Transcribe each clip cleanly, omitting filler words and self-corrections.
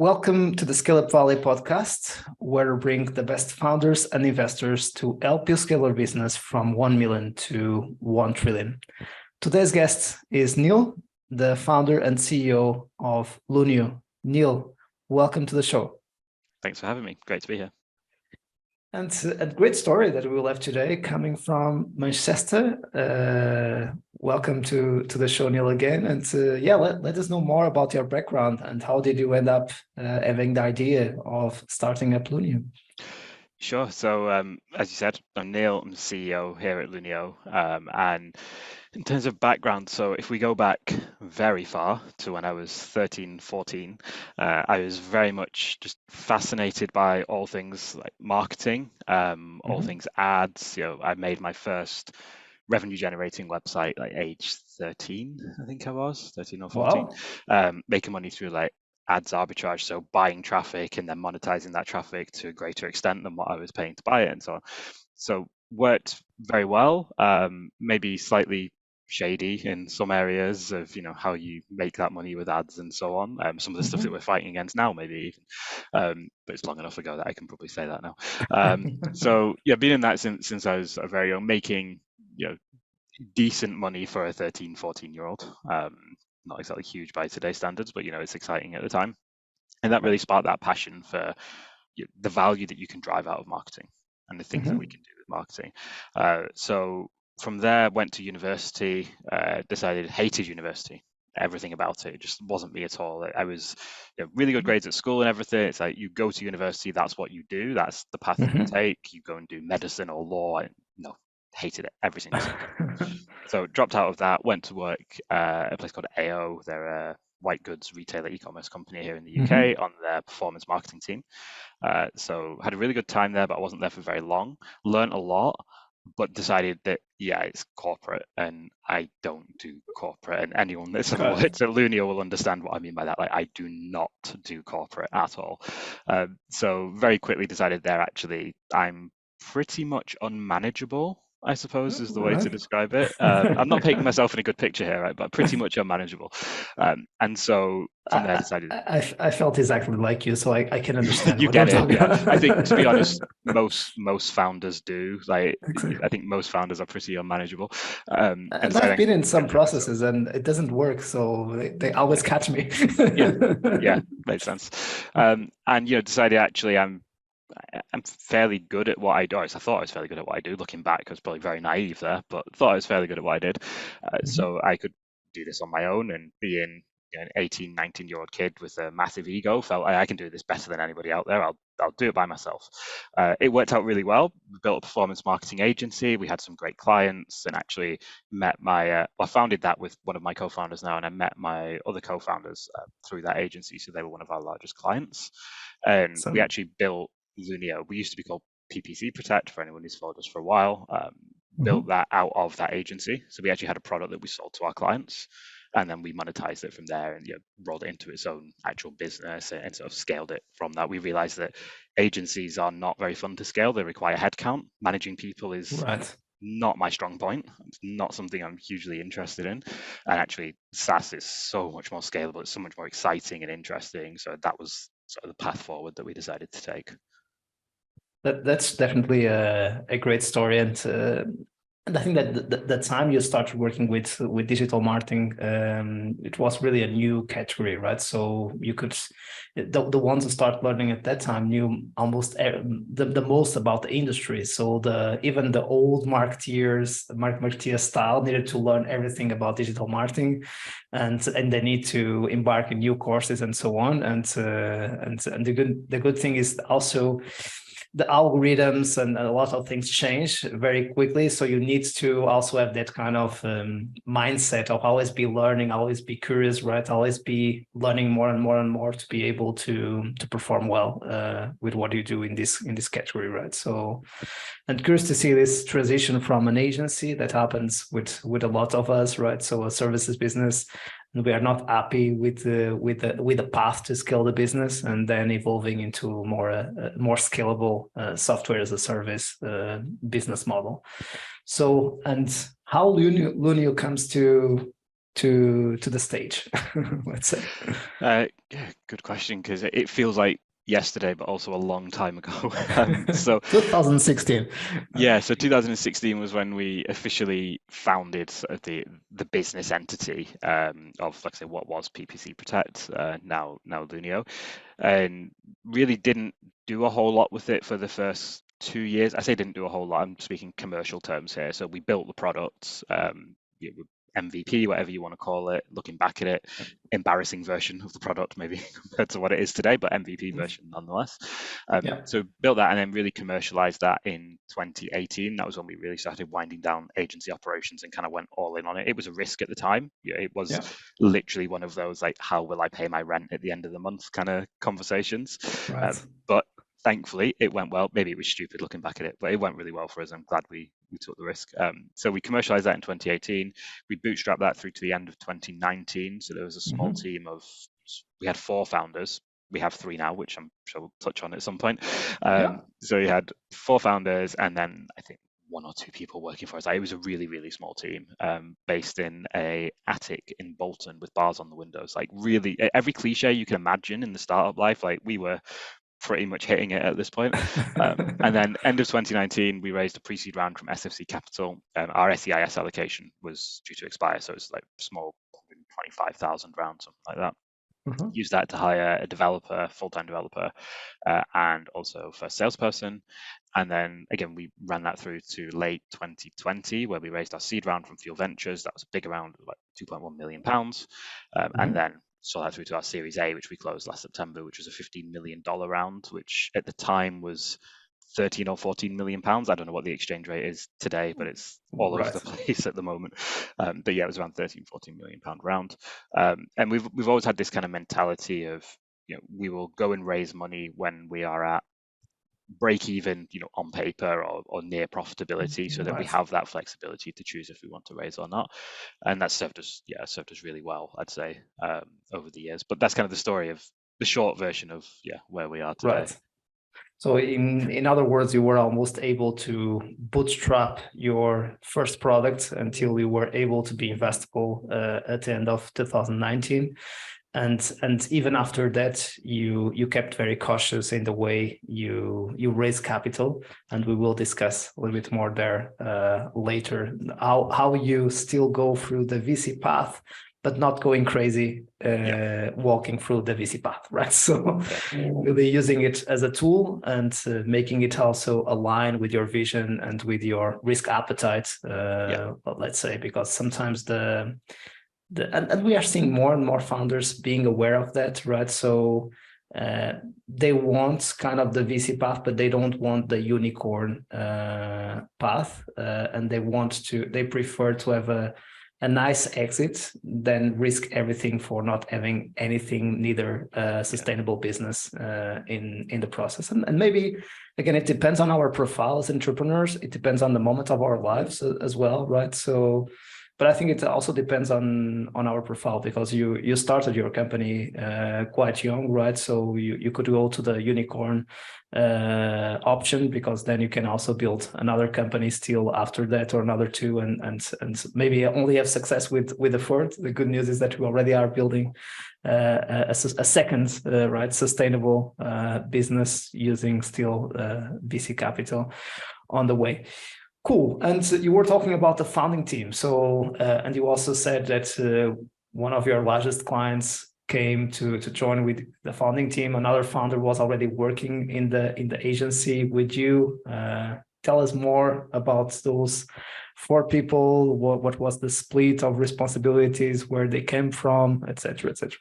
Welcome to the Scale Up Valley podcast, where we bring the best founders and investors to help you scale your business from 1 million to 1 trillion. Today's guest is Neil, the founder and CEO of Lunio. Neil, welcome to the show. Thanks for having me. Great to be here. And a great story that we will have today coming from Manchester. Welcome to the show, Neil, again. And let us know more about your background and how did you end up having the idea of starting up Lunio? Sure. So as you said, I'm Neil. I'm the CEO here at Lunio. And in terms of background, so if we go back very far to when I was 13, 14, I was very much just fascinated by all things like marketing, all things ads. I made my first revenue generating website like age 13, I think I was 13 or 14, making money through like ads arbitrage, so buying traffic and then monetizing that traffic to a greater extent than what I was paying to buy it and so on. So worked very well, maybe slightly shady in some areas of how you make that money with ads and so on. Some of the stuff that we're fighting against now, maybe even, but it's long enough ago that I can probably say that now. So yeah, been in that since I was very young, making decent money for a 13, 14-year-old. Not exactly huge by today's standards, but it's exciting at the time. And that really sparked that passion for the value that you can drive out of marketing and the things that we can do with marketing. So from there, went to university, hated university. Everything about it just wasn't me at all. I was really good grades at school and everything. It's like you go to university, that's what you do. That's the path that you take. You go and do medicine or law. No, hated it every single second. So dropped out of that, went to work at a place called AO. They're a white goods retailer e-commerce company here in the UK on their performance marketing team. So had a really good time there, but I wasn't there for very long. Learned a lot, but decided that it's corporate and I don't do corporate. And anyone that's ever worked at Lunio will understand what I mean by that. Like I do not do corporate at all. So very quickly decided there actually I'm pretty much unmanageable, I suppose is the way to describe it. I'm not painting myself in a good picture here, right? But pretty much unmanageable. And so from there, I decided. I felt exactly like you, so I can understand. You get it. Yeah. I think, to be honest, most founders do. Like, exactly. I think most founders are pretty unmanageable. And I've been in some processes, and it doesn't work, so they always catch me. yeah, makes sense. And decided actually I'm fairly good at what I do. I thought I was fairly good at what I do. Looking back, I was probably very naive there, but thought I was fairly good at what I did. So I could do this on my own, and being an 18, 19-year-old kid with a massive ego, felt I can do this better than anybody out there. I'll do it by myself. It worked out really well. We built a performance marketing agency. We had some great clients, and actually met I founded that with one of my co-founders now, and I met my other co-founders through that agency. So they were one of our largest clients, and we actually built Lunio. We used to be called PPC Protect for anyone who's followed us for a while. Built that out of that agency. So we actually had a product that we sold to our clients, and then we monetized it from there and rolled it into its own actual business and sort of scaled it from that. We realized that agencies are not very fun to scale. They require headcount. Managing people is not my strong point. It's not something I'm hugely interested in. And actually, SaaS is so much more scalable. It's so much more exciting and interesting. So that was sort of the path forward that we decided to take. That's definitely a great story, and I think that the time you started working with digital marketing, it was really a new category, right? So you could, the ones who start learning at that time knew almost the most about the industry. So even the old marketeer style needed to learn everything about digital marketing, and they need to embark in new courses and so on. And the good thing is also the algorithms and a lot of things change very quickly. So you need to also have that kind of mindset of always be learning, always be curious, right? Always be learning more and more and more to be able to perform well with what you do in this category, right? So, and curious to see this transition from an agency that happens with a lot of us, right? So a services business, and we are not happy with the path to scale the business, and then evolving into more scalable software as a service business model. So, and how Lunio comes to to the stage, let's say? Yeah, good question, because it feels like yesterday, but also a long time ago. So 2016. yeah, so 2016 was when we officially founded sort of the business entity of, like I say, what was PPC Protect, now Lunio, and really didn't do a whole lot with it for the first 2 years. I say didn't do a whole lot. I'm speaking commercial terms here. So we built the products, MVP, whatever you want to call it. Looking back at it, embarrassing version of the product, maybe compared to what it is today, but MVP version nonetheless. Yeah. So built that and then really commercialized that in 2018. That was when we really started winding down agency operations and kind of went all in on it. It was a risk at the time. It was Yeah. literally one of those like, how will I pay my rent at the end of the month kind of conversations. Right. But thankfully it went well. Maybe it was stupid looking back at it, but it went really well for us. I'm glad we took the risk. So we commercialized that in 2018. We bootstrapped that through to the end of 2019. So there was a small Hmm. team of, we had 4 founders. We have 3 now, which I'm sure we'll touch on at some point. Yeah. So we had 4 founders and then I think 1 or 2 people working for us. It was a really, really small team, based in a attic in Bolton with bars on the windows. Like really, every cliche you can imagine in the startup life. Like we were pretty much hitting it at this point. And then end of 2019, we raised a pre-seed round from SFC Capital. Our SEIS allocation was due to expire, so it's like small, 125,000 round, something like that. Mhm. Use that to hire a developer, full-time developer, and also first salesperson. And then again, we ran that through to late 2020, where we raised our seed round from Fuel Ventures. That was a big round, like £2.1 million. And Mhm. then saw that through to our Series A, which we closed last September, which was a $15 million round, which at the time was 13 or 14 million pounds. I don't know what the exchange rate is today, but it's all over the Right. place at the moment. But yeah, it was around 13, 14 million pound round. And we've always had this kind of mentality of, we will go and raise money when we are at break even, on paper or near profitability, so that we Right. have that flexibility to choose if we want to raise or not. And that served us really well, I'd say, over the years. But that's kind of the story of the short version of where we are today. Right. So in other words, you were almost able to bootstrap your first product until you were able to be investable at the end of 2019. And even after that, you kept very cautious in the way you raise capital, and we will discuss a little bit more there later. How you still go through the VC path, but not going crazy Yeah, walking through the VC path, right? So yeah, really using it as a tool and making it also align with your vision and with your risk appetite, yeah, let's say, because sometimes and we are seeing more and more founders being aware of that, right? So they want kind of the VC path, but they don't want the unicorn path, and they prefer to have a nice exit than risk everything for not having anything, neither yeah, sustainable business in the process. And maybe again, it depends on our profile as entrepreneurs. It depends on the moment of our lives as well, right? So but I think it also depends on our profile, because you started your company quite young, right? So you could go to the unicorn option, because then you can also build another company still after that, or another two, and maybe only have success with the third. The good news is that we already are building a second right, sustainable business using still VC capital on the way. Cool. And you were talking about the founding team. So, and you also said that one of your largest clients came to join with the founding team. Another founder was already working in the agency with you. Tell us more about those 4 people. What was the split of responsibilities, where they came from, etc., etc.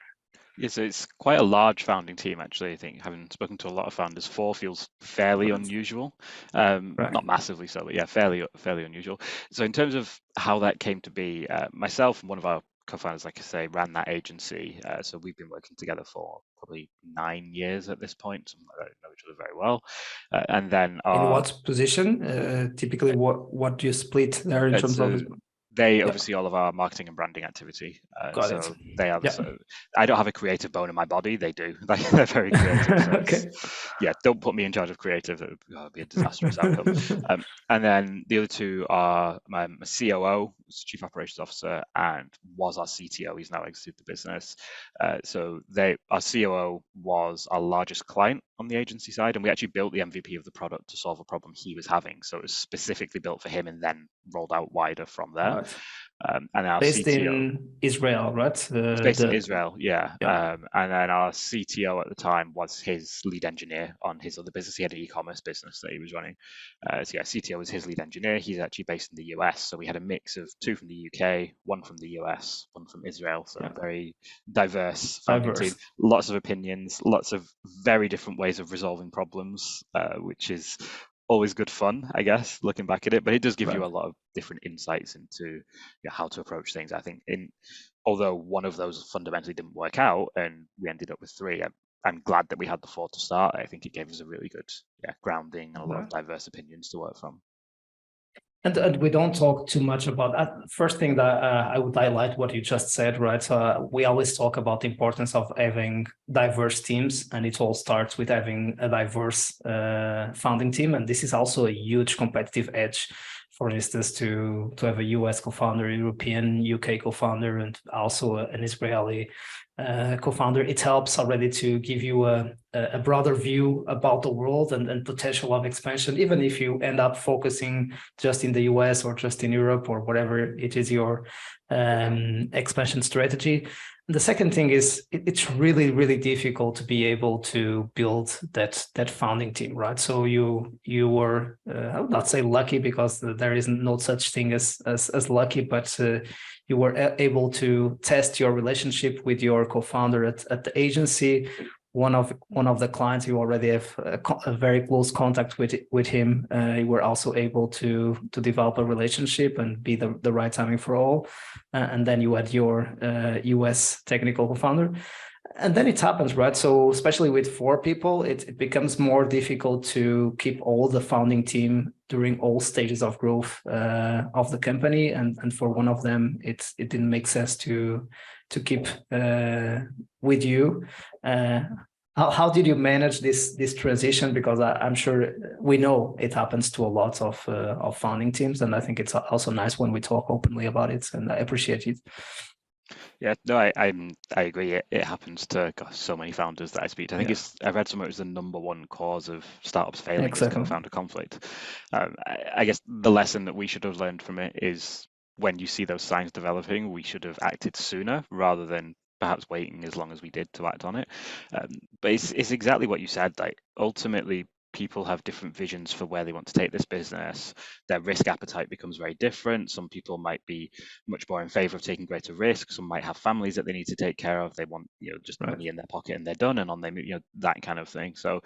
yeah. So it's quite a large founding team, actually. I think, having spoken to a lot of founders, 4 feels fairly Right. unusual. Right. Not massively so, but yeah, fairly unusual. So in terms of how that came to be, myself and one of our co-founders, like I say, ran that agency. So we've been working together for probably 9 years at this point. Something like that. Know each other very well. And then In our what position? Typically, what do you split there in terms of? so they Yeah, oversee all of our marketing and branding activity. got it. So they have. Yeah. So I don't have a creative bone in my body. They do. They're very creative. So it's, Okay. yeah. Don't put me in charge of creative. It would be a disastrous outcome. And then the other 2 are my COO. was Chief Operations Officer and was our CTO. He's now exited the business. So our COO was our largest client on the agency side, and we actually built the MVP of the product to solve a problem he was having. So it was specifically built for him and then rolled out wider from there. Right. And our Based CTO, in Israel, right? it's based in Israel, yeah. Yeah. And then our CTO at the time was his lead engineer on his other business. He had an e-commerce business that he was running. So yeah, CTO was his lead engineer. He's actually based in the US. So we had a mix of two from the UK, one from the US, one from Israel. So Yeah. a very diverse founding team. Diverse. Lots of opinions, lots of very different ways of resolving problems, which is always good fun, I guess, looking back at it. But it does give you Right. a lot of different insights into how to approach things. I think although one of those fundamentally didn't work out and we ended up with three, I'm glad that we had the four to start. I think it gave us a really good grounding and a lot of Right. diverse opinions to work from. And we don't talk too much about that. First thing that I would highlight what you just said, right? We always talk about the importance of having diverse teams, and it all starts with having a diverse founding team. And this is also a huge competitive edge. For instance, to have a US co-founder, European, UK co-founder, and also an Israeli co-founder, it helps already to give you a broader view about the world and potential of expansion, even if you end up focusing just in the US or just in Europe or whatever it is your expansion strategy. And the second thing is it's really, really difficult to be able to build that founding team, right? So you were, I would not say lucky because there is no such thing as lucky, but you were able to test your relationship with your co-founder at the agency. One of the clients you already have a very close contact with him. You were also able to develop a relationship and be the right timing for all. And then you had your US technical co-founder. And then it happens, right? So especially with four people, it becomes more difficult to keep all the founding team during all stages of growth of the company. And for one of them, it didn't make sense to keep with you. How did you manage this transition? Because I'm sure we know it happens to a lot of founding teams, and I think it's also nice when we talk openly about it, and I appreciate it. Yeah, no, I agree. It happens to so many founders that I speak to. I think Yeah, I've read somewhere it was the number one cause of startups failing is exactly. co-founder conflict. I guess the lesson that we should have learned from it is when you see those signs developing, we should have acted sooner rather than perhaps waiting as long as we did to act on it. But it's exactly what you said. Like ultimately, people have different visions for where they want to take this business. Their risk appetite becomes very different. Some people might be much more in favor of taking greater risk. Some might have families that they need to take care of. They want, just Right. money in their pocket and they're done and on they, that kind of thing. So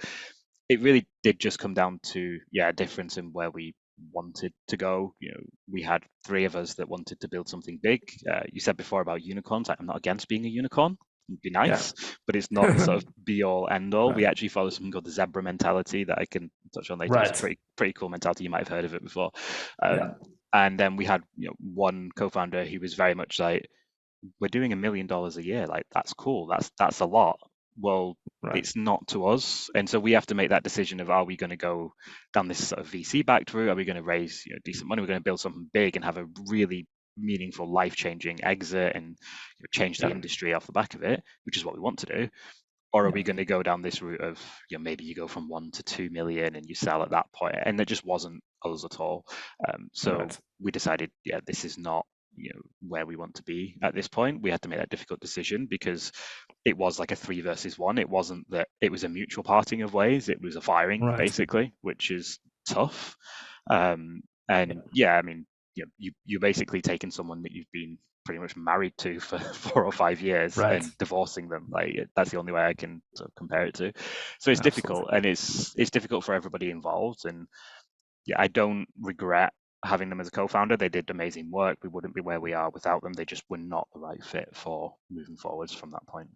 it really did just come down to, a difference in where we wanted to go. We had three of us that wanted to build something big. You said before about unicorns. I'm not against being a unicorn. It'd be Yeah. nice, but it's not the sort of be all end all. We Right. actually follow something called the zebra mentality that I can touch on later. It's a Right. pretty cool mentality. You might have heard of it before. Yeah. And then we had one co-founder who was very much like, we're doing $1 million a year. Like that's cool. That's a lot. Well, Right. it's not to us, and so we have to make that decision of are we going to go down this sort of VC backed route? Are we going to raise decent money? We're going to build something big and have a really meaningful, life changing exit and change the Yeah. industry off the back of it, which is what we want to do. Or are Yeah. we going to go down this route of maybe you go from 1 to 2 million and you sell at that point? And it just wasn't us at all. So Right. we decided, this is not where we want to be at this point. We had to make that difficult decision because it was like a 3 versus 1. It wasn't that it was a mutual parting of ways. It was a firing Right. basically, which is tough. And I mean, you basically taken someone that you've been pretty much married to for 4 or 5 years Right. and divorcing them. Like that's the only way I can sort of compare it to. So it's difficult, Absolutely. and it's difficult for everybody involved. And I don't regret having them as a co-founder. They did amazing work. We wouldn't be where we are without them. They just were not the right fit for moving forwards from that point.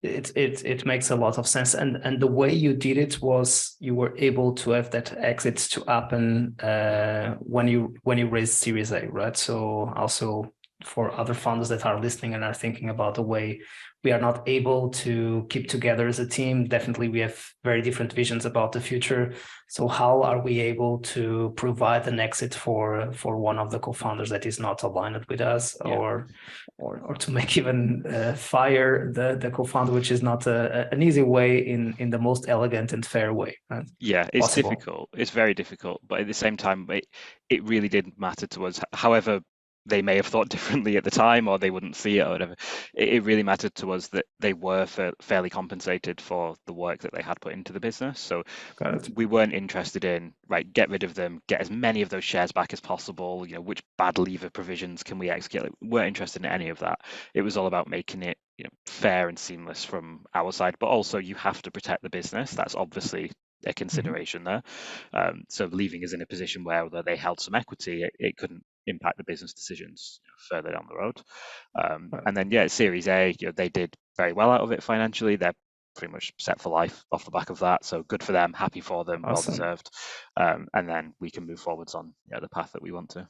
It makes a lot of sense, and the way you did it was you were able to have that exit to happen when you raised Series A, right? So also for other founders that are listening and are thinking about the way we are not able to keep together as a team. Definitely, we have very different visions about the future. So how are we able to provide an exit for one of the co-founders that is not aligned with us, Yeah. or to make even fire the co-founder, which is not an easy way in the most elegant and fair way, right? Yeah, it's Possible. difficult. It's very difficult, but at the same time, it really didn't matter to us. However, they may have thought differently at the time, or they wouldn't see it, or whatever. It really mattered to us that they were fairly compensated for the work that they had put into the business. So Got it. we weren't interested in, right, get rid of them, get as many of those shares back as possible. Which bad leaver provisions can we execute? Like, we weren't interested in any of that. It was all about making it, fair and seamless from our side, but also you have to protect the business. That's obviously a consideration there. So leaving us in a position where, although they held some equity, it couldn't impact the business decisions further down the road. And then, yeah, Series A, they did very well out of it financially. They're pretty much set for life off the back of that. So good for them, happy for them, well Awesome. deserved. And then we can move forwards on the path that we want to.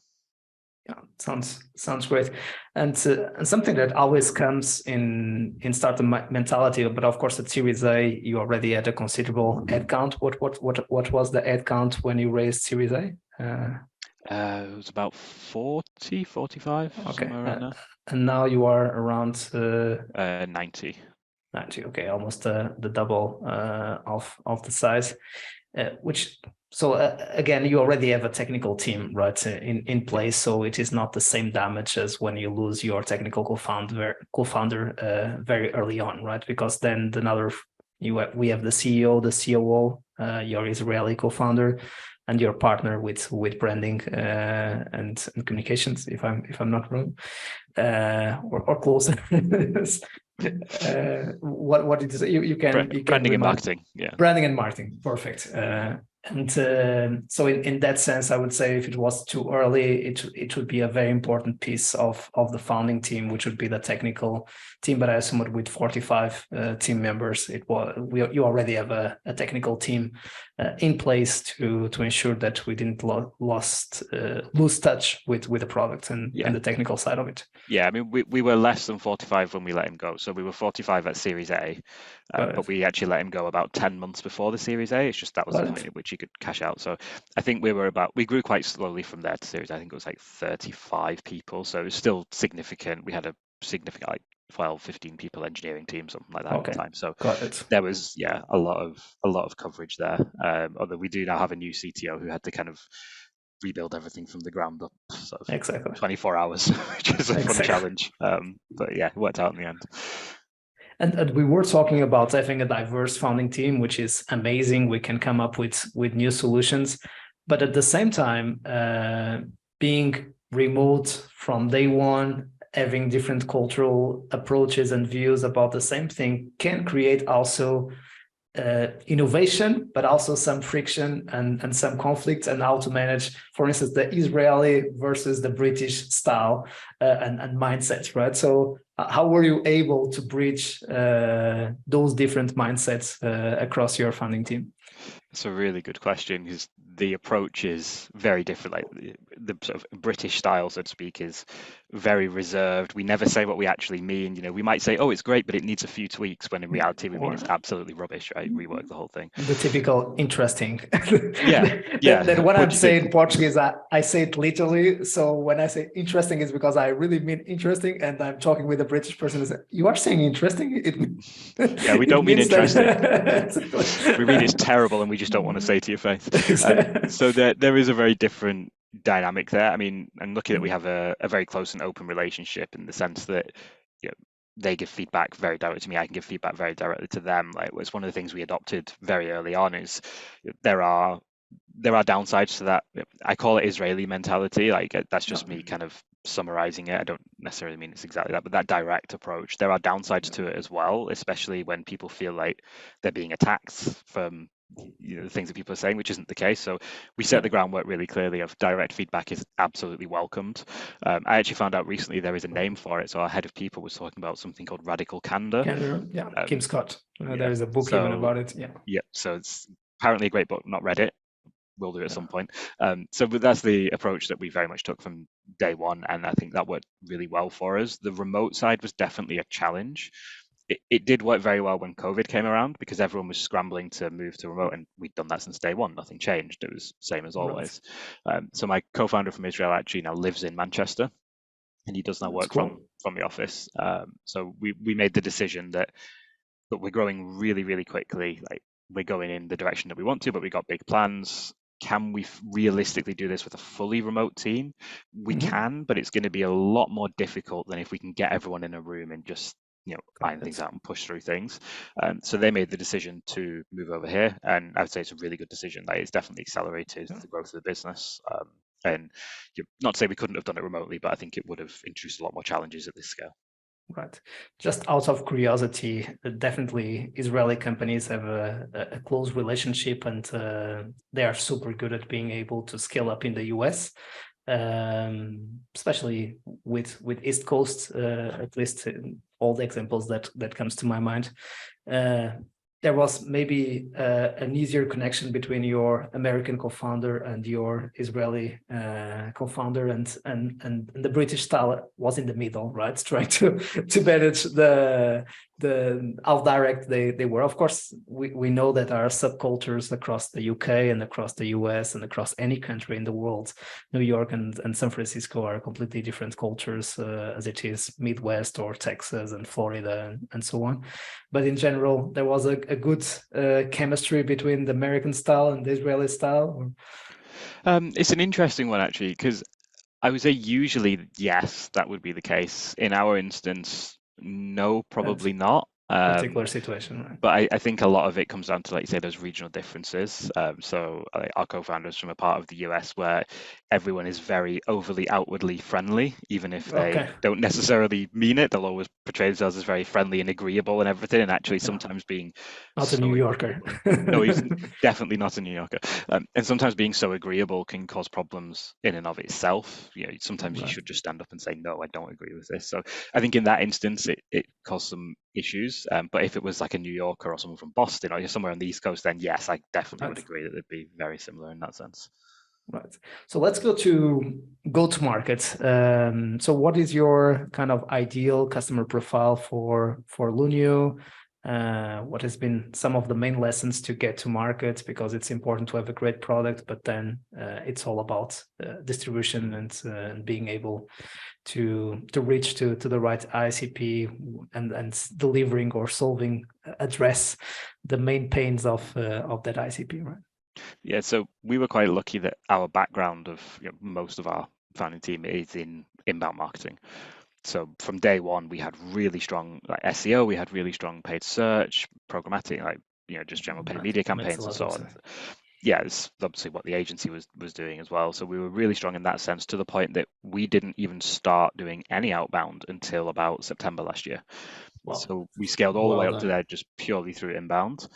Yeah, sounds great, and something that always comes in startup mentality. But of course, at Series A, you already had a considerable head count. What was the head count when you raised Series A? It was about 40, 45, Okay, somewhere around there. and now you are around 90. 90. Okay, almost the double of the size. Which so again, you already have a technical team, right, in place. So it is not the same damage as when you lose your technical co-founder very early on, right? Because then we have the CEO, the COO, your Israeli co-founder, and your partner with branding and communications, if I'm not wrong, or close. What it is, you can branding and remind. marketing, yeah. Branding and marketing, perfect. And so in that sense, I would say if it was too early, it would be a very important piece of the founding team, which would be the technical team. But I assume with 45 team members, you already have a technical team in place to ensure that we didn't lose touch with the product and the technical side of it. Yeah, I mean, we were less than 45 when we let him go. So we were 45 at Series A, but we actually let him go about 10 months before the Series A. It's just that was the point at which he could cash out. So I think we grew quite slowly from there to Series A. I think it was like 35 people. So it was still significant. We had a significant, like 12, 15 people engineering team, something like that at the time. So there was, a lot of coverage there. Although we do now have a new CTO who had to kind of rebuild everything from the ground up, sort of exactly 24 hours, which is a fun challenge. But yeah, it worked out in the end. And we were talking about having a diverse founding team, which is amazing. We can come up with new solutions, but at the same time, being remote from day one, having different cultural approaches and views about the same thing can create also innovation, but also some friction and some conflict, and how to manage, for instance, the Israeli versus the British style and mindset, right? So how were you able to bridge those different mindsets across your founding team? It's a really good question, because the approach is very different. Like the sort of British style, so to speak, is very reserved. We never say what we actually mean. We might say, "Oh, it's great, but it needs a few tweaks," when in reality we mean it's absolutely rubbish, right? Rework the whole thing. The typical interesting. Yeah. That when I'm saying think? Portuguese, I say it literally. So when I say interesting, it's because I really mean interesting, and I'm talking with a British person. You are saying interesting? Yeah, we don't mean interesting. We mean it's terrible, and we just don't want to say to your face. So there is a very different dynamic there. I mean, and lucky that we have a very close and open relationship, in the sense that they give feedback very directly to me. I can give feedback very directly to them. Like, it's one of the things we adopted very early on, is there are downsides to that. I call it Israeli mentality. Like, that's just me kind of summarizing it. I don't necessarily mean it's exactly that, but that direct approach, there are downsides to it as well, especially when people feel like they're being attacked from the things that people are saying, which isn't the case. So we set the groundwork really clearly of direct feedback is absolutely welcomed. I actually found out recently there is a name for it. So our head of people was talking about something called radical candor. Kim Scott. There is a book even about it. So it's apparently a great book. Not read it. will do at Yeah. some point. But that's the approach that we very much took from day one, and I think that worked really well for us. The remote side was definitely a challenge. It did work very well when COVID came around because everyone was scrambling to move to remote, and we'd done that since day one. Nothing changed. It was same as Right. always. So my co-founder from Israel actually now lives in Manchester, and he does now That's work cool. from the office. So we made the decision that we're growing really, really quickly. Like we're going in the direction that we want to, but we got big plans. Can we realistically do this with a fully remote team? We Hmm. can, but it's going to be a lot more difficult than if we can get everyone in a room and just Got iron things it. out and push through things. So they made the decision to move over here, and I would say it's a really good decision. Like it's definitely accelerated Yeah. the growth of the business. And not to say we couldn't have done it remotely, but I think it would have introduced a lot more challenges at this scale. Right. Just out of curiosity, definitely Israeli companies have a close relationship, and they are super good at being able to scale up in the US, especially with East Coast. At least all the examples that comes to my mind. Uh, there was maybe an easier connection between your American co-founder and your Israeli co-founder, and the British style was in the middle, right? Trying to manage the how direct they were. Of course, we know that there are subcultures across the UK and across the US and across any country in the world. New York and San Francisco are completely different cultures as it is Midwest or Texas and Florida and so on. But in general, there was a good chemistry between the American style and the Israeli style. It's an interesting one actually, because I would say usually yes, that would be the case. In our instance, no, That probably not. particular situation, right? But I think a lot of it comes down to, like you say, those regional differences. So our co-founders from a part of the US where everyone is very overly outwardly friendly, even if they Okay, don't necessarily mean it. They'll always portray themselves as very friendly and agreeable and everything, and actually yeah, sometimes being not a New so Yorker. agreeable. No, he's definitely not a New Yorker. And sometimes being so agreeable can cause problems in and of itself. Sometimes you Right. should just stand up and say, no, I don't agree with this. So I think in that instance, it caused some issues. But if it was like a New Yorker or someone from Boston or somewhere on the East Coast, then yes, I definitely would Right. agree that it'd be very similar in that sense. Right. So let's go to market. So what is your kind of ideal customer profile for Lunio? What has been some of the main lessons to get to market? Because it's important to have a great product, but then it's all about distribution and being able to reach to the right ICP and delivering or solving address the main pains of that ICP, right? Yeah, so we were quite lucky that our background of most of our founding team is in inbound marketing. So from day one, we had really strong like SEO, we had really strong paid search, programmatic, like just general paid Right. media Makes a campaigns and lot so of on. sense. Yeah, it's obviously what the agency was doing as well. So we were really strong in that sense to the point that we didn't even start doing any outbound until about September last year. Well, So we scaled all the way well up to done. there just purely through inbound.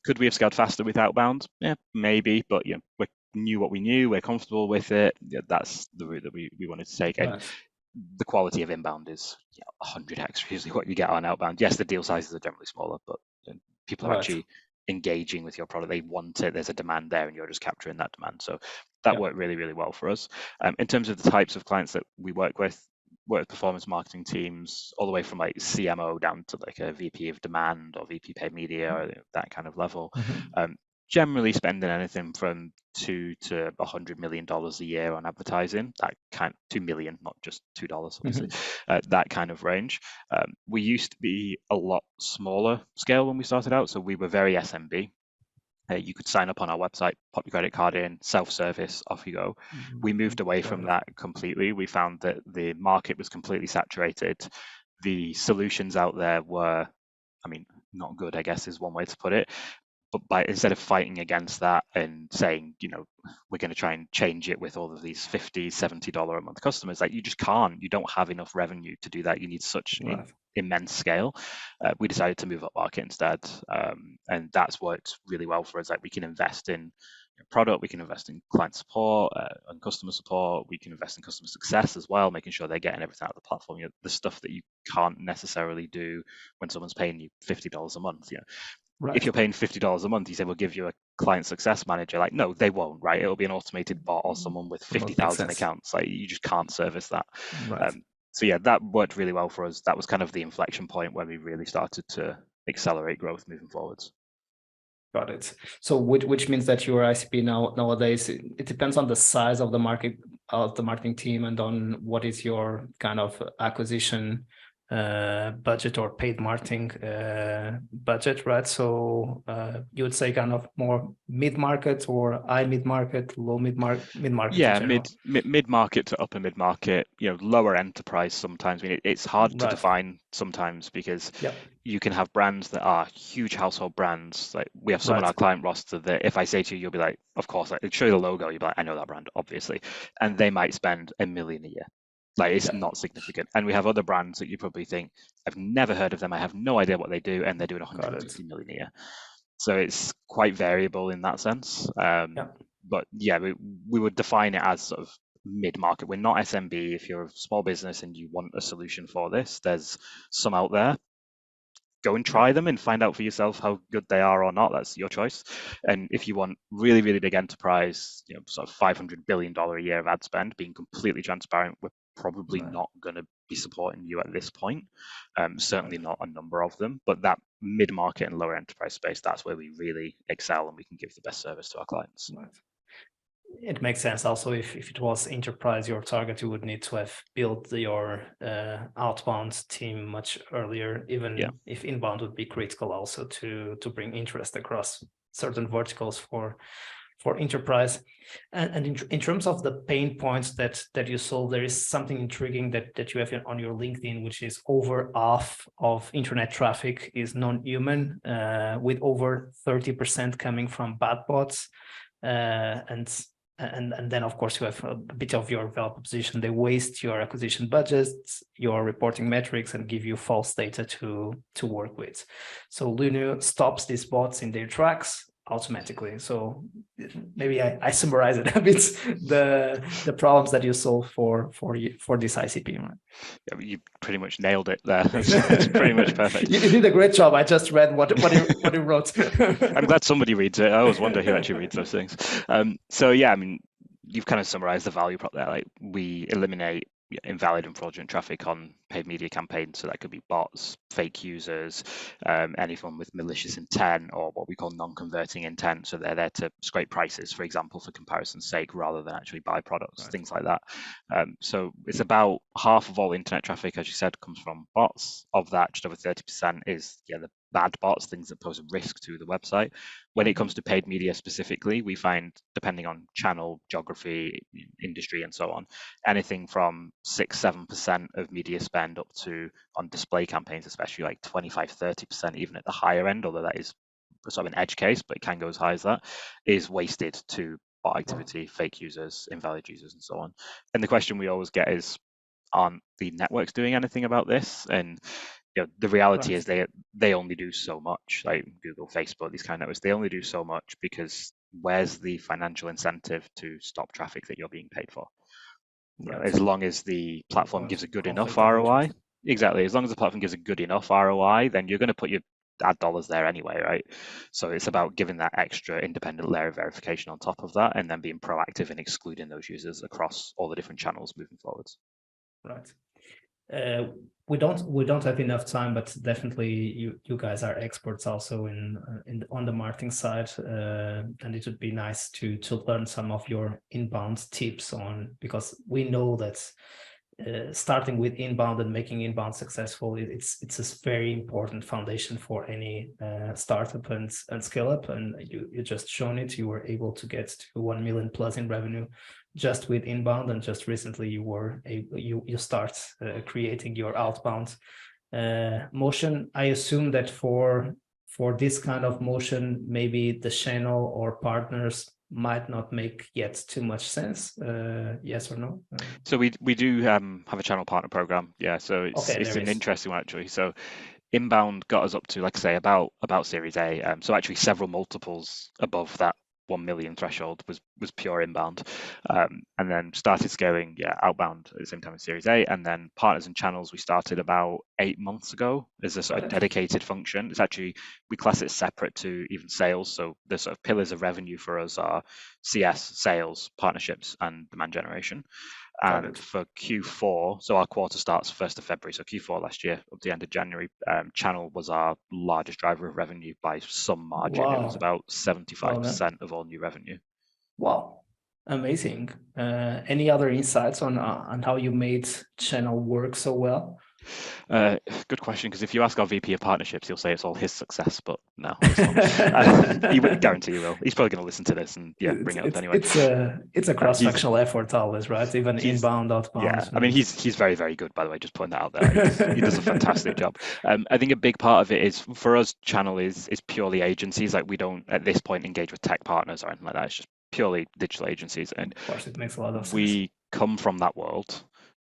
Could we have scaled faster with outbound? Yeah, maybe, but we knew what we knew. We're comfortable with it. Yeah, that's the route that we wanted to take. And Right. the quality of inbound is 100x usually what you get on outbound. Yes, the deal sizes are generally smaller, but people are Right. actually engaging with your product. They want it. There's a demand there, and you're just capturing that demand. So that Yeah. worked really, really well for us. In terms of the types of clients that we work with performance marketing teams, all the way from like CMO down to like a VP of demand or VP paid media or that kind of level. Mhm. Um, Generally spending anything from $2 to $100 million a year on advertising. That kind 2 million, not just $2, obviously. Mhm. That kind of range. We used to be a lot smaller scale when we started out, so we were very SMB. You could sign up on our website, pop your credit card in, self-service, off you go. We moved away Got from it. that completely. We found that the market was completely saturated. The solutions out there were, I mean, not good, I guess is one way to put it. But instead of fighting against that and saying, we're going to try and change it with all of these $50, $70 a month customers, like you just can't. You don't have enough revenue to do that. You need such Right. immense scale. We decided to move up market instead, and that's worked really well for us. Like we can invest in product, we can invest in client support and customer support, we can invest in customer success as well, making sure they're getting everything out of the platform. The stuff that you can't necessarily do when someone's paying you $50 a month. If Right. you're paying $50 a month, you say we'll give you a client success manager. Like, no, they won't, right? It'll be an automated bot or someone with Remote makes 50,000 sense. accounts. Like, you just can't service that. Right. So yeah, that worked really well for us. That was kind of the inflection point where we really started to accelerate growth moving forwards. Got it. So which means that your ICP nowadays, it depends on the size of the market, of the marketing team, and on what is your kind of acquisition budget or paid marketing budget, right? So you would say kind of more mid-market or high mid-market, low mid-market in Yeah, general. mid market to upper mid market, lower enterprise sometimes. I mean, it's hard to Right. define sometimes because Yeah. you can have brands that are huge household brands. Like we have some on Right. our client roster that if I say to you, you'll be like, of course, like show you the logo, you'll be like, I know that brand, obviously. And they might spend $1 million a year. Like it's Yeah. not significant. And we have other brands that you probably think, I've never heard of them, I have no idea what they do, and they're doing Got it. 150 million a year. So it's quite variable in that sense. Yeah. But yeah, we would define it as sort of mid-market. We're not SMB. If you're a small business and you want a solution for this, there's some out there. Go and Yeah. try them and find out for yourself how good they are or not. That's your choice. And if you want really, really big enterprise, sort of $500 billion a year of ad spend, being completely transparent, we're probably Right. not going to be supporting you at this point. Right. Certainly not a number of them, but that mid-market and lower enterprise space, that's where we really excel and we can give the best service to our clients. Right. It makes sense also if it was enterprise your target, you would need to have built your outbound team much earlier, Yeah. even if inbound would be critical also to bring interest across certain verticals for enterprise. And in terms of the pain points that you solve, there is something intriguing that you have on your LinkedIn, which is over half of internet traffic is non-human, with over 30% coming from bad bots. And then of course you have a bit of your value proposition. They waste your acquisition budgets, your reporting metrics, and give you false data to work with. So Lunio stops these bots in their tracks automatically. So maybe I summarize it a bit, the problems that you solve for this ICP, right? Yeah, you pretty much nailed it there. It's pretty much perfect. You did a great job. I just read what you wrote. I'm glad somebody reads it. I always wonder who actually reads those things. So yeah, I mean, you've kind of summarized the value prop there. Like we eliminate invalid and fraudulent traffic on paid media campaigns. So that could be bots, fake users, anyone with malicious intent or what we call non-converting intent. So they're there to scrape prices, for example, for comparison's sake, rather than actually buy products, Right. things like that. So it's about half of all internet traffic, as you said, comes from bots. Of that, just over 30% is the bad bots, things that pose a risk to the website. When it comes to paid media specifically, we find, depending on channel, geography, industry, and so on, anything from 6-7% of media spend up to on display campaigns, especially like 25-30%, even at the higher end, although that is sort of an edge case, but it can go as high as that, is wasted to bot activity, fake users, invalid users, and so on. And the question we always get is, aren't the networks doing anything about this? And the reality Right. is they only do so much, like Google, Facebook, these kind of networks. They only do so much because where's the financial incentive to stop traffic that you're being paid for? Right. As long as the platform gives a good enough Conflict of ROI, interest. exactly. As long as the platform gives a good enough ROI, then you're going to put your ad dollars there anyway, right? So it's about giving that extra independent layer of verification on top of that, and then being proactive in excluding those users across all the different channels moving forwards. Right. Uh, we don't have enough time, but definitely you guys are experts also in on the marketing side, and it would be nice to learn some of your inbound tips on, because we know that starting with inbound and making inbound successful, it's a very important foundation for any startup and scale up. And you just shown it. You were able to get to 1 million plus in revenue just with inbound, and just recently you start creating your outbound motion. I assume that for this kind of motion, maybe the channel or partners might not make yet too much sense. Yes or no? So we do have a channel partner program, yeah. So Okay, it's there an is. interesting one actually. So inbound got us up to, like I say, about Series A. So actually several multiples above that 1 million threshold was pure inbound, and then started scaling, outbound at the same time as Series A, and then partners and channels we started about 8 months ago as a sort of dedicated function. It's actually, we class it separate to even sales. So the sort of pillars of revenue for us are CS, sales, partnerships, and demand generation. Got And it. for Q4, so our quarter starts 1st of February, so Q4 last year up to the end of January, channel was our largest driver of revenue by some margin. It was Wow. about Well done. 75% of all new revenue. Wow. Amazing. Any other insights on how you made channel work so well? Good question, because if you ask our VP of partnerships, he'll say it's all his success, but no, it's not. He would guarantee you will. He's probably going to listen to this and it's bring it up it's anyway. it's a it's a He's cross-functional effort always, right? Even he's inbound, outbound, Yeah, I mean and he's very, very good, by the way, just putting that out there. He does a fantastic job. I think a big part of it is, for us, channel is purely agencies. Like, we don't at this point engage with tech partners or anything like that. It's just purely digital agencies, and of course, it makes a lot of sense. we come from that world.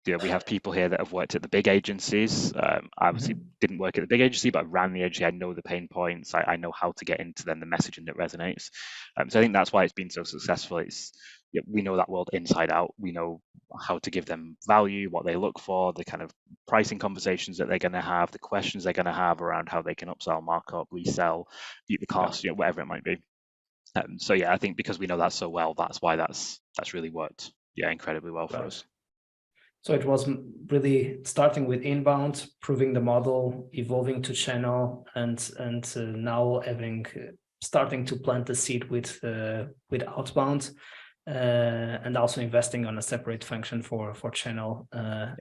We have people here that have worked at the big agencies. I obviously Mhm. didn't work at the big agency, but I ran the agency. I know the pain points. I know how to get into them, the messaging that resonates. So I think that's why it's been so successful. We know that world inside out. We know how to give them value, what they look for, the kind of pricing conversations that they're going to have, the questions they're going to have around how they can upsell, markup, resell, beat the Yeah, cost, whatever it might be. So yeah, I think because we know that so well, that's why that's really worked, incredibly well for right. us. So it was really starting with inbound, proving the model, evolving to channel, and now having starting to plant the seed with outbound, and also investing on a separate function for channel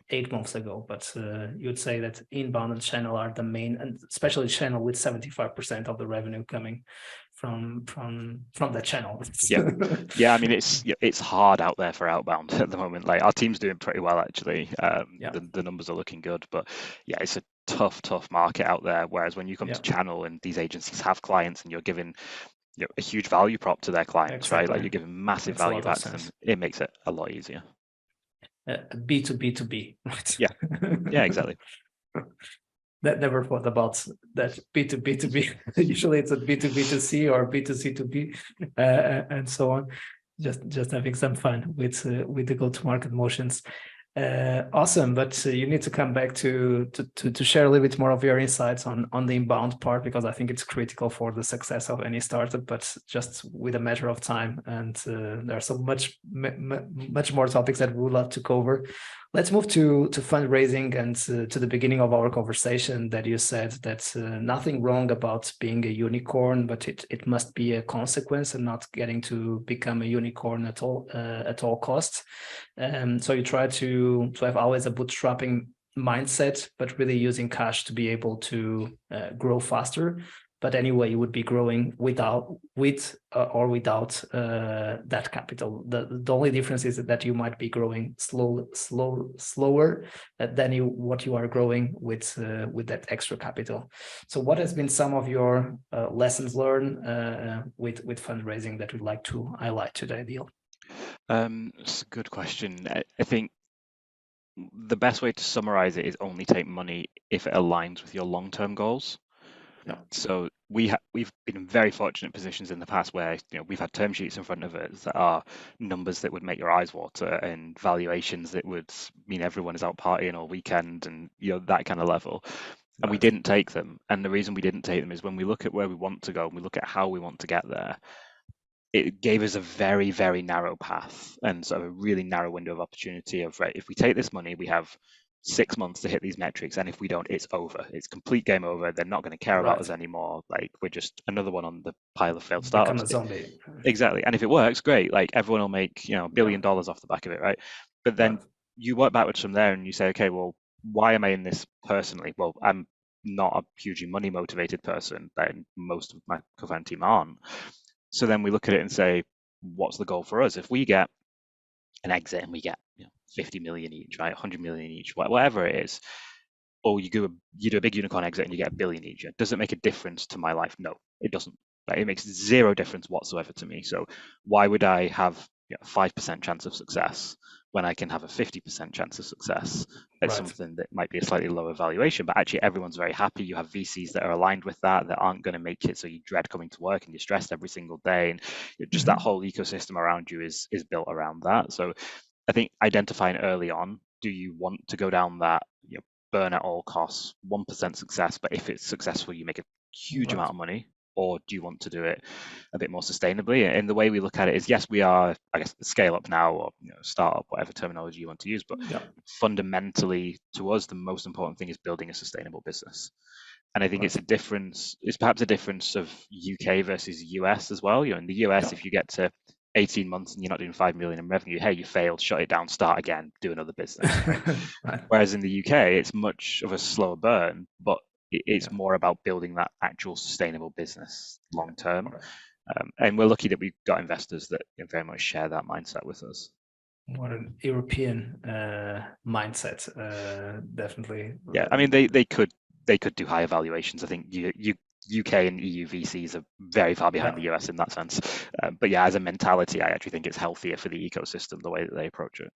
8 months ago. But you'd say that inbound and channel are the main, and especially channel with 75% of the revenue coming from the channel. Yeah, yeah. I mean, it's hard out there for outbound at the moment. Like, our team's doing pretty well, actually. Yeah, The numbers are looking good, but yeah, it's a tough market out there. Whereas when you come yeah, to channel and these agencies have clients and you're giving a huge value prop to their clients, right? Like, exactly. you're giving massive Makes a value lot of back to them. sense. It makes it a lot easier. B2B2B, right? Yeah, yeah, exactly. That never thought about that B2B2B. Usually it's a B2B2C or B2C2B, and so on. Just having some fun with the go-to-market motions. Awesome, but you need to come back to share a little bit more of your insights on the inbound part, because I think it's critical for the success of any startup, but just with a matter of time, and there are so much more topics that we would love to cover. Let's move to fundraising and to the beginning of our conversation, that you said that nothing wrong about being a unicorn, but it must be a consequence and not getting to become a unicorn at all costs. So you try to have always a bootstrapping mindset, but really using cash to be able to grow faster. But anyway, you would be growing with or without that capital. The only difference is that you might be growing slower than what you are growing with that extra capital. So what has been some of your lessons learned with fundraising that we'd like to highlight today, Deal? It's a good question. I think the best way to summarize it is only take money if it aligns with your long-term goals. Yeah, So we've been in very fortunate positions in the past where we've had term sheets in front of us that are numbers that would make your eyes water, and valuations that would mean everyone is out partying all weekend, and that kind of level. And we right. didn't take them. And the reason we didn't take them is, when we look at where we want to go and we look at how we want to get there, it gave us a very, very narrow path and sort of a really narrow window of opportunity of, right, if we take this money, we have 6 months to hit these metrics, and if we don't, it's over. It's complete game over. They're not going to care about Right. us anymore. Like, we're just another one on the pile of failed Become startups. a zombie. Exactly. And if it works, great. Like, everyone will make, $1 Yeah, billion off the back of it, right? But then right. you work backwards from there and you say, okay, well, why am I in this personally? Well, I'm not a hugely money motivated person, and most of my co-founding team aren't. So then we look at it and say, what's the goal for us? If we get an exit and we get 50 million each, right, 100 million each, whatever it is, or you do a big unicorn exit and you get a billion each, does it make a difference to my life? No, it doesn't. Like, it makes zero difference whatsoever to me. So why would I have a 5% chance of success when I can have a 50% chance of success at Right. something that might be a slightly lower valuation, but actually everyone's very happy. You have VCs that are aligned with that aren't going to make it so you dread coming to work and you're stressed every single day. And just that whole ecosystem around you is built around that. So I think identifying early on, do you want to go down that, burn at all costs, 1% success, but if it's successful, you make a huge Right. amount of money, or do you want to do it a bit more sustainably? And the way we look at it is, yes, we are, I guess, scale up now, or startup, whatever terminology you want to use, but Yeah. fundamentally to us, the most important thing is building a sustainable business. And I think Right. it's perhaps a difference of UK versus US as well. In the US, Yeah. if you get to 18 months and you're not doing 5 million in revenue, hey, you failed, shut it down, start again, do another business, right? Right. Whereas in the UK, it's much of a slower burn, but it's Yeah. more about building that actual sustainable business Yeah. long term. All right. And we're lucky that we've got investors that very much share that mindset with us. What an European mindset, definitely. Yeah, I mean they could do higher valuations. I think UK and EU VCs are very far behind Yeah. the US in that sense. But yeah, as a mentality, I actually think it's healthier for the ecosystem the way that they approach it.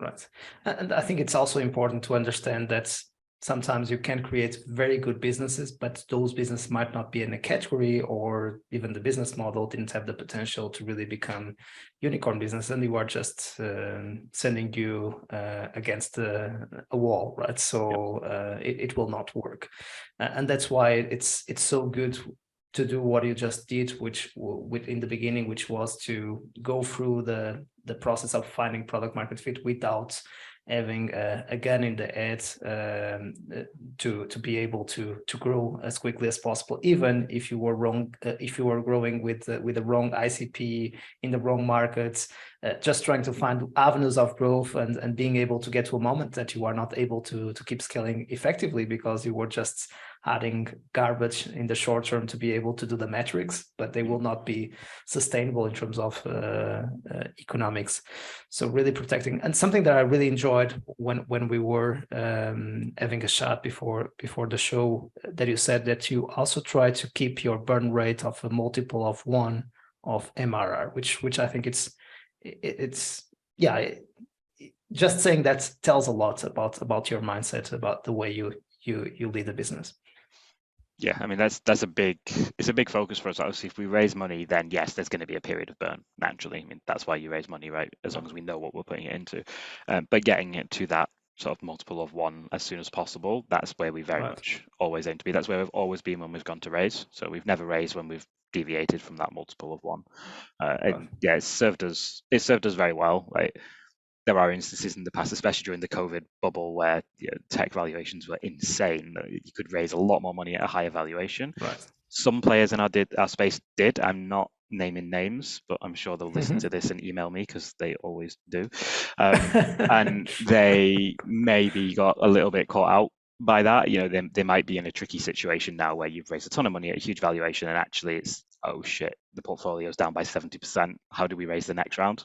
Right. And I think it's also important to understand that sometimes you can create very good businesses, but those businesses might not be in a category, or even the business model didn't have the potential to really become unicorn business, and you are just sending you against a wall, right? So it will not work. And that's why it's so good to do what you just did, which in the beginning, which was to go through the process of finding product market fit without having a gun in the head, to be able to grow as quickly as possible, even if you were wrong, if you were growing with the wrong ICP in the wrong markets, just trying to find avenues of growth, and being able to get to a moment that you are not able to keep scaling effectively because you were just adding garbage in the short term to be able to do the metrics, but they will not be sustainable in terms of economics. So really protecting, and something that I really enjoyed when we were having a chat before the show, that you said that you also try to keep your burn rate of a multiple of 1 of MRR, which I think it's yeah. Just saying that tells a lot about your mindset, about the way you lead the business. Yeah, I mean it's a big focus for us. Obviously, if we raise money, then yes, there's going to be a period of burn naturally. I mean that's why you raise money, right? As long as we know what we're putting it into. But getting it to that sort of multiple of 1 as soon as possible, that's where we very Right. much always aim to be. That's where we've always been when we've gone to raise. So we've never raised when we've deviated from that multiple of 1. And yeah, it served us very well. Right? There are instances in the past, especially during the COVID bubble, where tech valuations were insane. You could raise a lot more money at a higher valuation. Right. Some players in our space did. I'm not naming names, but I'm sure they'll listen to this and email me because they always do. And they maybe got a little bit caught out by that. They might be in a tricky situation now where you've raised a ton of money at a huge valuation, and actually it's, oh shit, the portfolio's down by 70%. How do we raise the next round?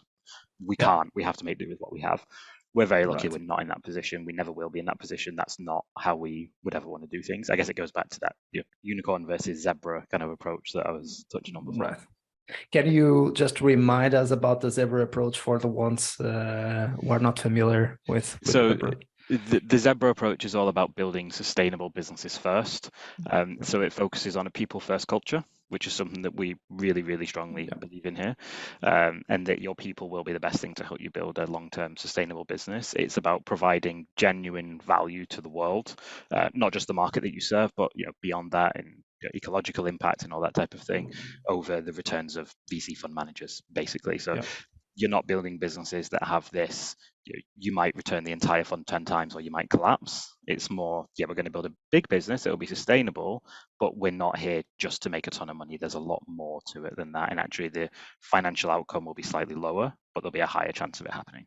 We Yeah. can't. We have to make do with what we have. We're very lucky Right. we're not in that position. We never will be in that position. That's not how we would ever want to do things. I guess it goes back to that unicorn versus zebra kind of approach that I was touching on before. Right. Can you just remind us about the zebra approach for the ones who are not familiar with So zebra? the zebra approach is all about building sustainable businesses first. So it focuses on a people first culture, which is something that we really, really strongly believe in here, and that your people will be the best thing to help you build a long-term sustainable business. It's about providing genuine value to the world, not just the market that you serve, but beyond that, and ecological impact and all that type of thing, over the returns of VC fund managers, basically. So you're not building businesses that have this, you might return the entire fund 10 times or you might collapse. It's more, we're going to build a big business, it'll be sustainable, but we're not here just to make a ton of money. There's a lot more to it than that. And actually the financial outcome will be slightly lower, but there'll be a higher chance of it happening.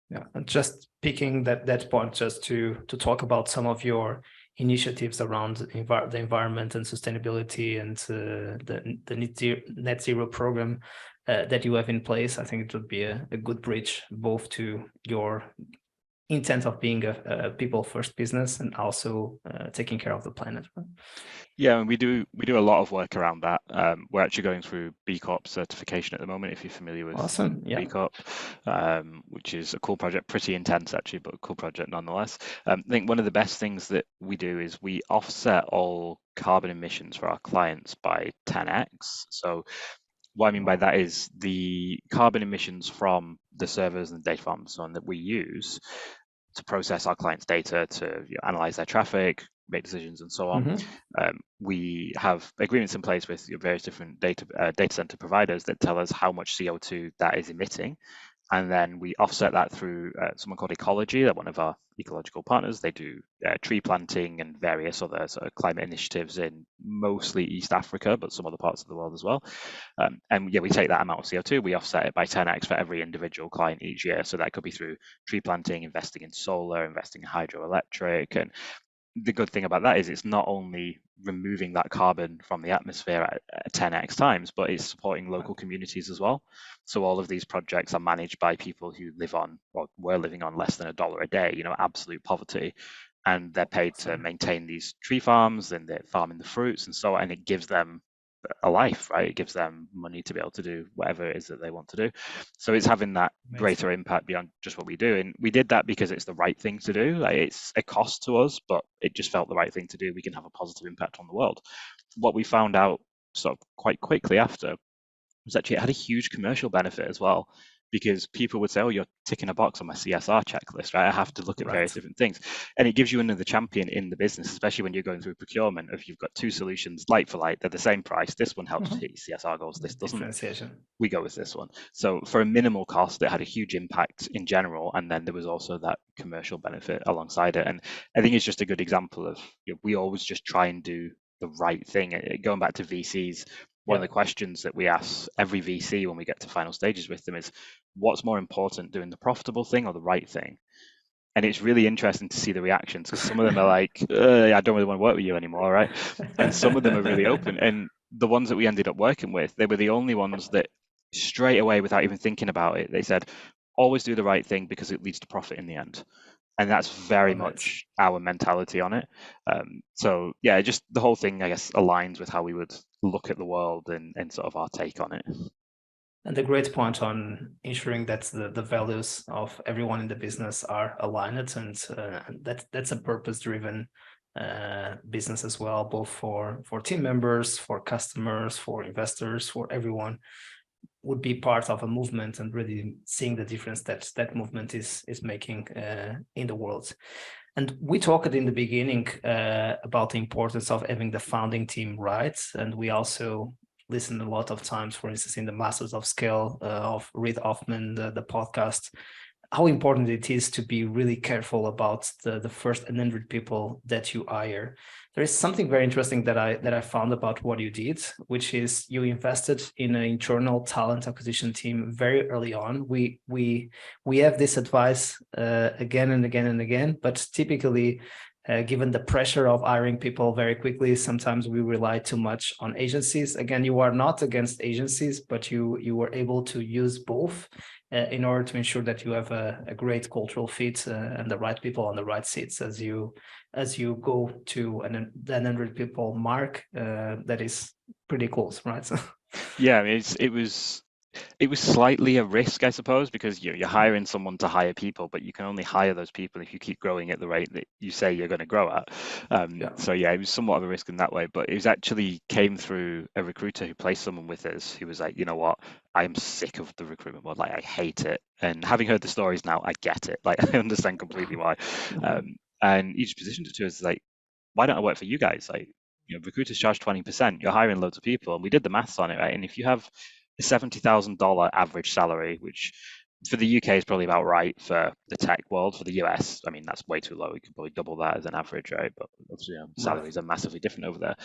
Yeah, and just picking that point, just to talk about some of your initiatives around the environment and sustainability, and the net zero program that you have in place. I think it would be a good bridge both to your intent of being a people first business and also taking care of the planet. Yeah, and we do a lot of work around that. We're actually going through B Corp certification at the moment, if you're familiar with Awesome. Yeah. B Corp, which is a cool project, pretty intense actually, but a cool project nonetheless. I think one of the best things that we do is we offset all carbon emissions for our clients by 10x. So what I mean by Wow. that is the carbon emissions from the servers and data farms so on that we use to process our clients' data, to analyze their traffic, make decisions, and so on. Mm-hmm. We have agreements in place with various different data center providers that tell us how much CO2 that is emitting, and then we offset that through someone called Ecology. They're one of our ecological partners. They do tree planting and various other sort of climate initiatives in mostly East Africa, but some other parts of the world as well. And yeah, we take that amount of CO2, we offset it by 10x for every individual client each year. So that could be through tree planting, investing in solar, investing in hydroelectric. And the good thing about that is it's not only removing that carbon from the atmosphere at 10x times, but it's supporting local communities as well. So all of these projects are managed by people who live on, or were living on, less than $1 a day, absolute poverty. And they're paid to Awesome. maintain these tree farms, and they're farming the fruits and so on. And it gives them a life, right? It gives them money to be able to do whatever it is that they want to do. So it's having that greater Amazing. impact beyond just what we do. And we did that because it's the right thing to do. Like, it's a cost to us, but it just felt the right thing to do. We can have a positive impact on the world. What we found out sort of quite quickly after was actually it had a huge commercial benefit as well, because people would say, "Oh, you're ticking a box on my CSR checklist, right? I have to look at various Right. different things," and it gives you another champion in the business, especially when you're going through procurement. If you've got two solutions like for like, they're the same price. This one helps Mm-hmm. hit your CSR goals. This doesn't. Differentiation. We go with this one. So for a minimal cost, it had a huge impact in general, and then there was also that commercial benefit alongside it. And I think it's just a good example of, we always just try and do the right thing. Going back to VCs, one of the Yeah. questions that we ask every VC when we get to final stages with them is, what's more important, doing the profitable thing or the right thing? And it's really interesting to see the reactions, because some of them are like, I don't really want to work with you anymore, right? And some of them are really open. And the ones that we ended up working with, they were the only ones that straight away, without even thinking about it, they said, always do the right thing because it leads to profit in the end. And that's very Love it. much our mentality on it. So yeah, just the whole thing, I guess, aligns with how we would look at the world, and sort of our take on it. And the great point on ensuring that the values of everyone in the business are aligned, and that's a purpose-driven business as well, both for team members, for customers, for investors, for everyone would be part of a movement and really seeing the difference that that movement is making in the world. And we talked in the beginning about the importance of having the founding team right. And we also listened a lot of times, for instance, in the Masters of Scale of Reid Hoffman, the podcast, how important it is to be really careful about the first 100 people that you hire. There is something very interesting that I found about what you did, which is you invested in an internal talent acquisition team very early on. We have this advice again and again and again, but typically, given the pressure of hiring people very quickly, sometimes we rely too much on agencies. Again, you are not against agencies, but you were able to use both in order to ensure that you have a great cultural fit and the right people on the right seats as you go to an 100 people mark. That is pretty close, right? Yeah, I mean, it was slightly a risk, I suppose, because you're hiring someone to hire people, but you can only hire those people if you keep growing at the rate that you say you're going to grow at. Yeah. So yeah, it was somewhat of a risk in that way, but it was actually came through a recruiter who placed someone with us who was like, you know what, I'm sick of the recruitment world, like I hate it. And having heard the stories now, I get it. Like I understand completely why. Mhm. And he just positioned it to us like, why don't I work for you guys? Like, recruiters charge 20%. You're hiring loads of people, and we did the maths on it, right? And if you have a $70,000 average salary, which for the UK is probably about right for the tech world. For the US, I mean, that's way too low. We could probably double that as an average, right? But obviously, Right. salaries are massively different over there.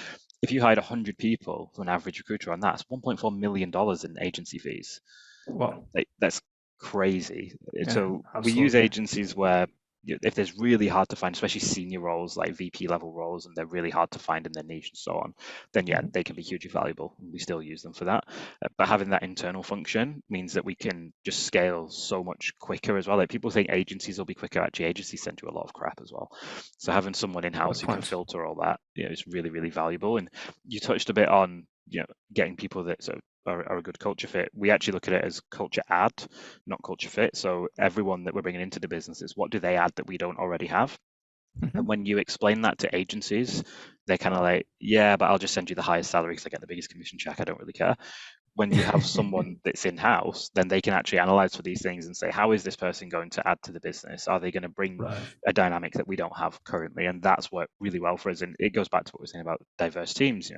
If you hired 100 people for an average recruiter on that, it's $1.4 million in agency fees. Well, Like, that's crazy. yeah, So we use absolutely. agencies where if there's really hard to find, especially senior roles like VP level roles, and they're really hard to find in their niche and so on, then yeah, they can be hugely valuable. We still use them for that. But having that internal function means that we can just scale so much quicker as well. Like people think agencies will be quicker. Actually, agencies send you a lot of crap as well. So having someone in house Good who can point. filter all that, is really, really valuable. And you touched a bit on, getting people that are a good culture fit. We actually look at it as culture add, not culture fit. So everyone that we're bringing into the business is, what do they add that we don't already have? And when you explain that to agencies, they're kind of like, yeah, but I'll just send you the highest salary because I get the biggest commission check. I don't really care. When you have someone that's in-house, then they can actually analyze for these things and say, how is this person going to add to the business? Are they going to bring Right. a dynamic that we don't have currently? And that's worked really well for us. And it goes back to what we're saying about diverse teams.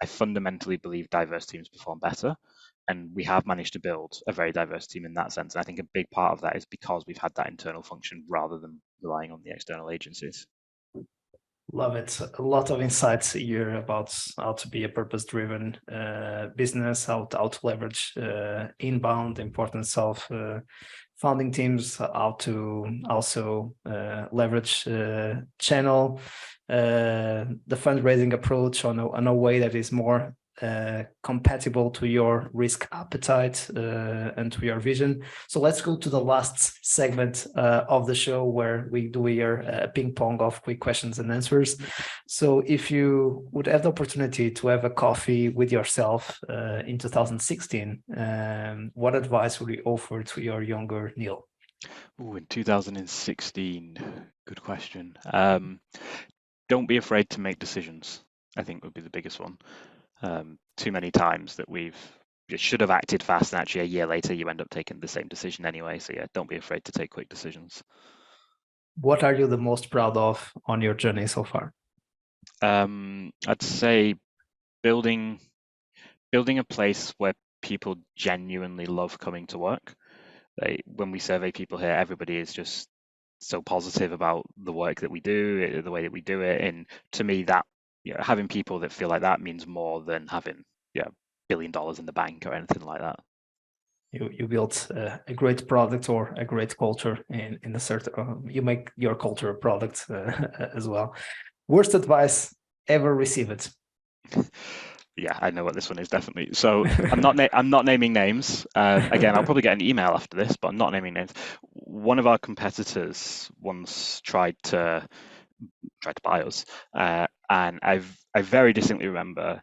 I fundamentally believe diverse teams perform better. And we have managed to build a very diverse team in that sense. And I think a big part of that is because we've had that internal function rather than relying on the external agencies. Love it. A lot of insights here about how to be a purpose-driven business, how to leverage inbound, importance of founding teams, how to also leverage channel, the fundraising approach on a way that is more compatible to your risk appetite and to your vision. So let's go to the last segment of the show, where we do here a ping pong of quick questions and answers. So if you would have the opportunity to have a coffee with yourself in 2016, what advice would you offer to your younger Neil? Ooh, in 2016, good question. Don't be afraid to make decisions, I think would be the biggest one. Too many times that you should have acted fast, and actually a year later you end up taking the same decision anyway. So yeah, don't be afraid to take quick decisions. What are you the most proud of on your journey so far? I'd say building a place where people genuinely love coming to work. When we survey people here, everybody is just so positive about the work that we do, the way that we do it. And to me, that having people that feel like that means more than having $1 billion in the bank or anything like that. You built a great product or a great culture in a certain. You make your culture a product as well. Worst advice ever received? Yeah, I know what this one is definitely. So I'm not naming names. Again, I'll probably get an email after this, but I'm not naming names. One of our competitors once tried to buy us, and I very distinctly remember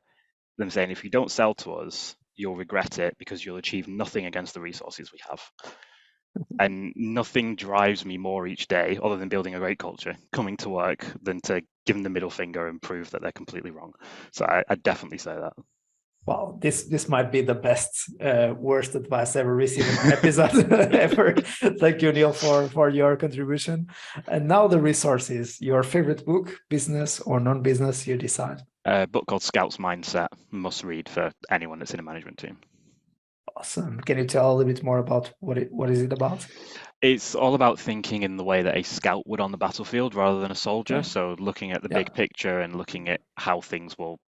them saying, if you don't sell to us, you'll regret it because you'll achieve nothing against the resources we have. And nothing drives me more each day, other than building a great culture, coming to work, than to give them the middle finger and prove that they're completely wrong. So I definitely say that. Wow, this might be the best worst advice ever received in an episode ever. Thank you, Neil, for your contribution. And now the resources. Your favorite book, business or non-business, you decide. A book called Scout's Mindset, must read for anyone that's in a management team. Awesome. Can you tell a little bit more about what is it about? It's all about thinking in the way that a scout would on the battlefield rather than a soldier. Okay. So looking at the Yeah. big picture and looking at how things will,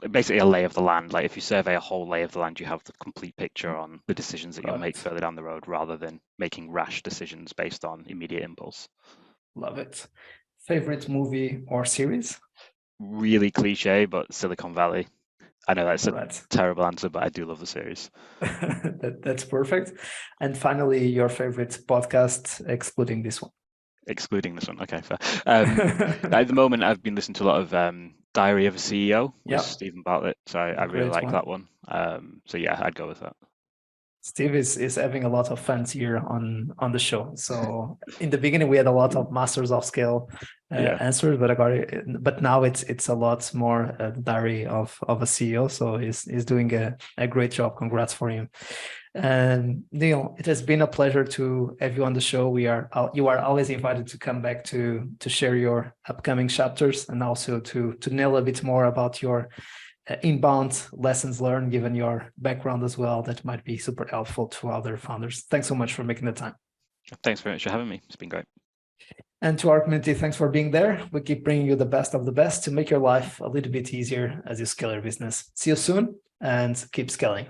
basically a lay of the land. Like if you survey a whole lay of the land, you have the complete picture on the decisions that you'll Got make it. further down the road rather than making rash decisions based on immediate impulse. Love it. Favorite movie or series? Really cliche, but Silicon Valley. I know that's All a right. terrible answer, but I do love the series. That's perfect. And finally, your favorite podcast, excluding this one. Excluding this one. Okay, fair. At the moment, I've been listening to a lot of Diary of a CEO with Yeah, Stephen Bartlett, so I really great like one. that one. So yeah, I'd go with that. Steve is having a lot of fans here on the show. So in the beginning, we had a lot of masters of scale Yeah, answers, but now it's a lot more diary of a CEO. So he's doing a great job. Congrats for him. And Neil, it has been a pleasure to have you on the show. You are always invited to come back to share your upcoming chapters and also to nail a bit more about your inbound lessons learned, given your background as well. That might be super helpful to other founders. Thanks so much for making the time. thanks very much for having me. It's been great. And to our community, thanks for being there. We keep bringing you the best of the best to make your life a little bit easier as you scale your business. See you soon and keep scaling.